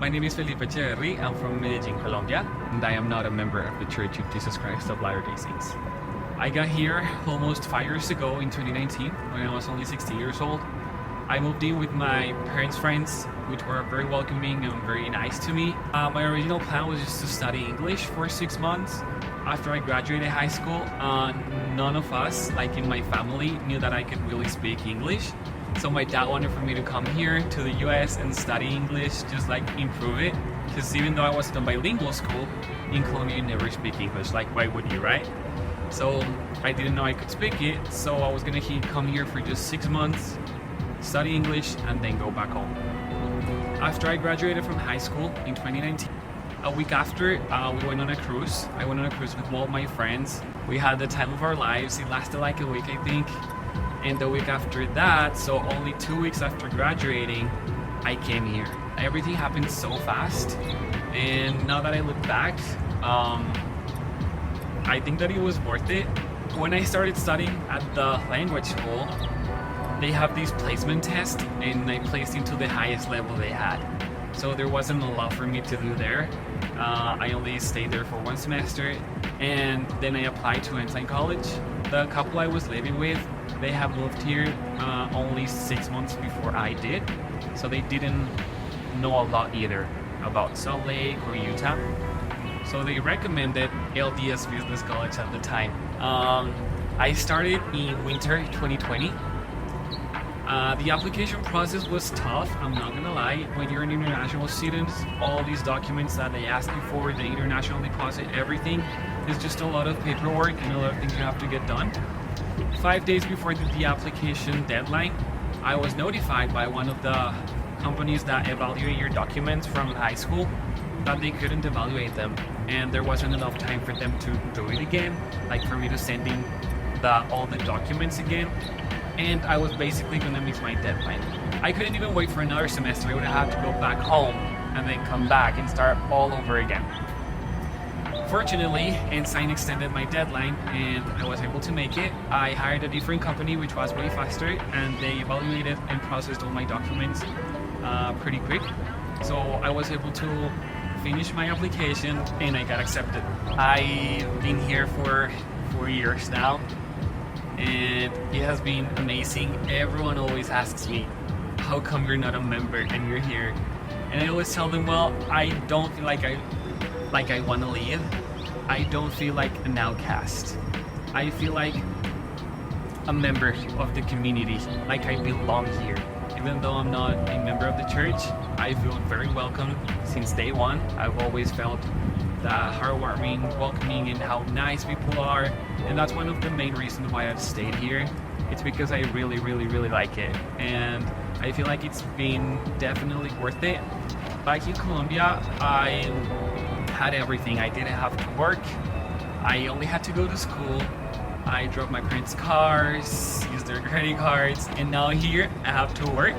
My name is Felipe. I'm from Medellin, Colombia, and I am not a member of the Church of Jesus Christ of Latter-day Saints. I got here almost 5 years ago in 2019 when I was only 16 years old. I moved in with my parents' friends, which were very welcoming and very nice to me. My original plan was just to study English for 6 months. After I graduated high school, none of us, like in my family, knew that I could really speak English. So my dad wanted for me to come here to the US and study English, just like improve it. Because even though I was in a bilingual school, in Colombia you never speak English, like why would you, right? So I didn't know I could speak it, so I was gonna come here for just 6 months, study English, and then go back home. After I graduated from high school in 2019, a week after, we went on a cruise. I went on a cruise with all my friends. We had the time of our lives. It lasted like a week, I think. And the week after that, so only 2 weeks after graduating, I came here. Everything happened so fast. And now that I look back, I think that it was worth it. When I started studying at the language school, they have these placement tests, and I placed into the highest level they had. So there wasn't a lot for me to do there. I only stayed there for 1 semester, and then I applied to Ensign College. The couple I was living with, they have moved here only 6 months before I did, so they didn't know a lot either about Salt Lake or Utah. So they recommended LDS Business College at the time. I started in winter 2020. The application process was tough, I'm not gonna lie. When you're an international student, all these documents that they ask you for, the international deposit, everything, is just a lot of paperwork and a lot of things you have to get done. 5 days before the application deadline, I was notified by one of the companies that evaluate your documents from high school that they couldn't evaluate them, and there wasn't enough time for them to do it again, like for me to send in all the documents again. And I was basically gonna miss my deadline. I couldn't even wait for another semester. I would have to go back home and then come back and start all over again. Fortunately, Ensign extended my deadline and I was able to make it. I hired a different company which was way faster, and they evaluated and processed all my documents pretty quick. So I was able to finish my application and I got accepted. I've been here for 4 years now, and it has been amazing. Everyone always asks me, how come you're not a member and you're here? And I always tell them, well, I don't feel like I want to leave. I don't feel like an outcast. I feel like a member of the community, like I belong here. Even though I'm not a member of the church, I feel very welcome since day one. I've always felt that heartwarming, welcoming, and how nice people are. And that's one of the main reasons why I've stayed here. It's because I really, really, really like it. And I feel like it's been definitely worth it. Back in Colombia, I had everything. I didn't have to work. I only had to go to school. I drove my parents' cars, used their credit cards, and now here I have to work.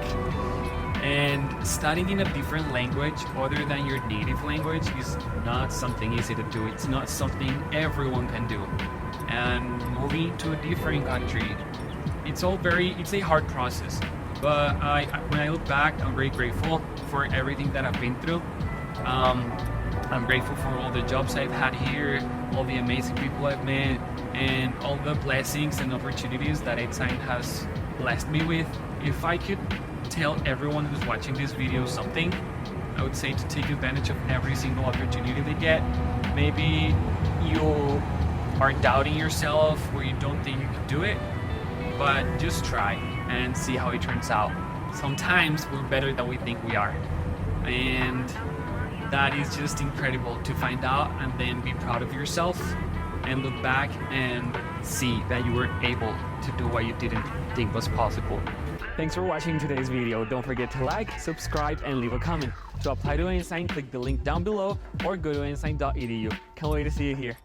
And studying in a different language other than your native language is not something easy to do. It's not something everyone can do. And moving to a different country, it's a hard process. But when I look back, I'm very grateful for everything that I've been through. I'm grateful for all the jobs I've had here, all the amazing people I've met, and all the blessings and opportunities that Ensign has blessed me with. If I could tell everyone who's watching this video something, I would say to take advantage of every single opportunity they get. Maybe you are doubting yourself or you don't think you can do it, but just try and see how it turns out. Sometimes we're better than we think we are, and that is just incredible to find out and then be proud of yourself and look back and see that you were able to do what you didn't think was possible. Thanks for watching today's video. Don't forget to like, subscribe, and leave a comment. To apply to Ensign, click the link down below or go to ensign.edu. Can't wait to see you here.